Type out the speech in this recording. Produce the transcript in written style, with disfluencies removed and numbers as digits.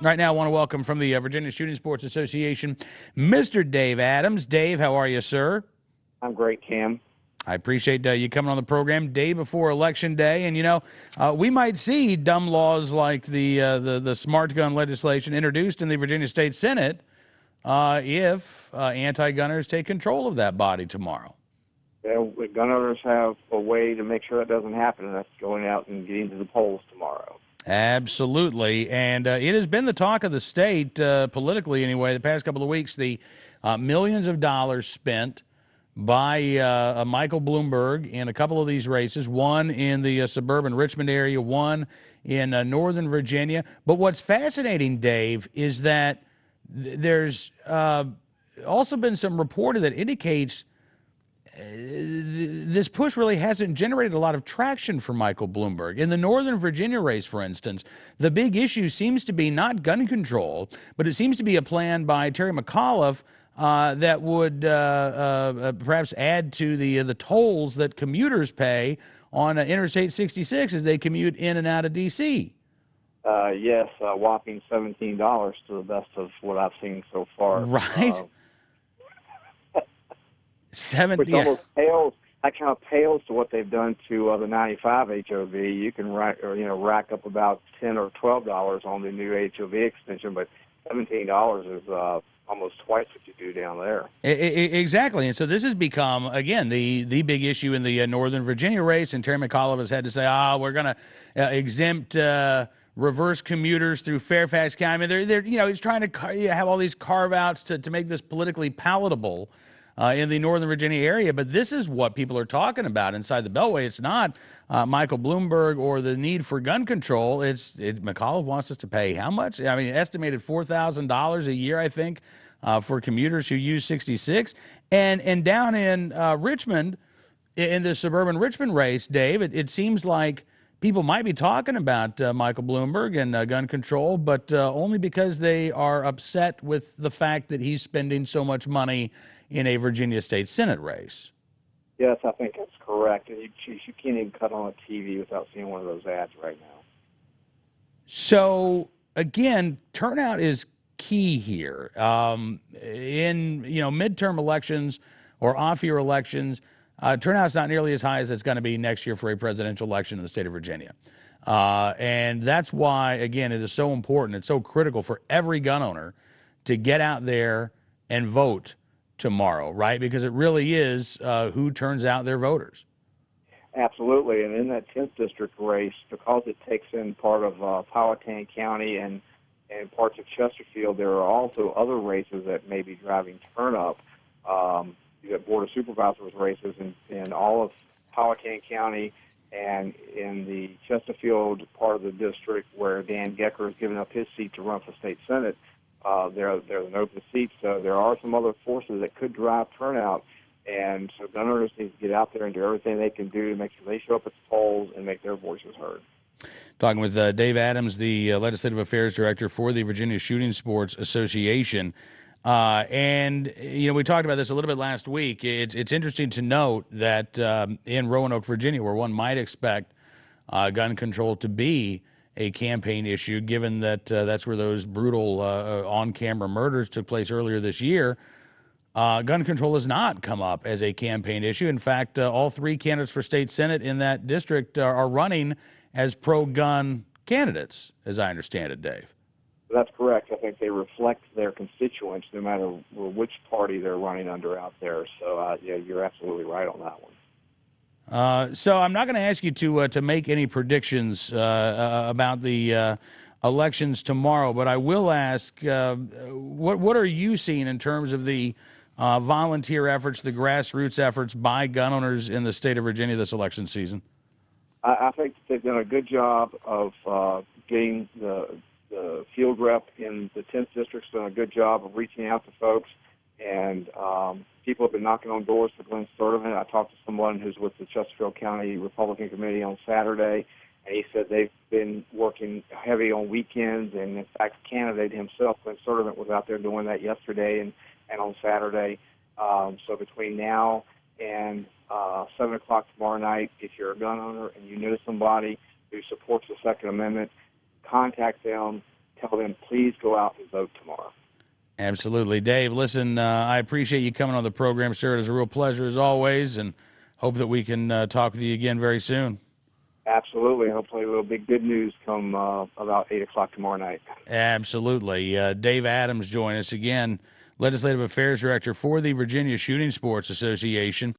Right now, I want to welcome from the Virginia Shooting Sports Association, Mr. Dave Adams. Dave, how are you, sir? I'm great, Cam. I appreciate you coming on the program day before Election Day. And, we might see dumb laws like the smart gun legislation introduced in the Virginia State Senate if anti-gunners take control of that body tomorrow. Gun owners have a way to make sure that doesn't happen, and that's going out and getting to the polls tomorrow. Absolutely. And it has been the talk of the state, politically anyway, the past couple of weeks, the millions of dollars spent by Michael Bloomberg in a couple of these races, one in the suburban Richmond area, one in Northern Virginia. But what's fascinating, Dave, is that there's also been some reporting that indicates this push really hasn't generated a lot of traction for Michael Bloomberg. In the Northern Virginia race, for instance, the big issue seems to be not gun control, but it seems to be a plan by Terry McAuliffe that would perhaps add to the tolls that commuters pay on Interstate 66 as they commute in and out of D.C. Yes, whopping $17 to the best of what I've seen so far. Right. Which almost pales. That kind of pales to what they've done to the 95 HOV. You can rack up about $10 or $12 on the new HOV extension, but $17 is almost twice what you do down there. Exactly. And so this has become, again, the big issue in the Northern Virginia race. And Terry McAuliffe has had to say, we're going to exempt reverse commuters through Fairfax County. I mean, he's trying to have all these carve-outs to make this politically palatable in the Northern Virginia area. But this is what people are talking about inside the Beltway. It's not Michael Bloomberg or the need for gun control. McAuliffe wants us to pay how much? I mean, estimated $4,000 a year, I think, for commuters who use 66. And down in Richmond, in the suburban Richmond race, Dave, it seems like people might be talking about Michael Bloomberg and gun control, but only because they are upset with the fact that he's spending so much money in a Virginia State Senate race. Yes, I think that's correct. And you can't even cut on a TV without seeing one of those ads right now. So, again, turnout is key here. In midterm elections or off-year elections, turnout's not nearly as high as it's going to be next year for a presidential election in the state of Virginia. And that's why, again, it is so important. It's so critical for every gun owner to get out there and vote tomorrow, right? Because it really is who turns out their voters. Absolutely. And in that 10th district race, because it takes in part of Powhatan County and parts of Chesterfield, there are also other races that may be driving turnout. You got Board of Supervisors races in all of Powhatan County and in the Chesterfield part of the district where Dan Gecker has given up his seat to run for state senate. There's an open seat, so there are some other forces that could drive turnout. And so gun owners need to get out there and do everything they can do to make sure they show up at the polls and make their voices heard. Talking with Dave Adams, the Legislative Affairs Director for the Virginia Shooting Sports Association. And we talked about this a little bit last week. It's interesting to note that in Roanoke, Virginia, where one might expect gun control to be a campaign issue, given that that's where those brutal on-camera murders took place earlier this year, gun control has not come up as a campaign issue. In fact, all three candidates for state senate in that district are running as pro-gun candidates, as I understand it, Dave. That's correct. I think they reflect their constituents no matter which party they're running under out there. So, you're absolutely right on that one. So I'm not going to ask you to make any predictions about the elections tomorrow, but I will ask, what are you seeing in terms of the volunteer efforts, the grassroots efforts by gun owners in the state of Virginia this election season? I think they've done a good job of getting the field rep in the 10th district's done a good job of reaching out to folks, and people have been knocking on doors for Glenn Sturdivant. I talked to someone who's with the Chesterfield County Republican Committee on Saturday, and he said they've been working heavy on weekends, and in fact, the candidate himself, Glenn Sturdivant, was out there doing that yesterday and on Saturday. So between now and 7 o'clock tomorrow night, if you're a gun owner and you know somebody who supports the Second Amendment, contact them, tell them, please go out and vote tomorrow. Absolutely. Dave, listen, I appreciate you coming on the program, sir. It was a real pleasure as always, and hope that we can talk with you again very soon. Absolutely. Hopefully there will be good news come about 8 o'clock tomorrow night. Absolutely. Dave Adams joined us again, Legislative Affairs Director for the Virginia Shooting Sports Association.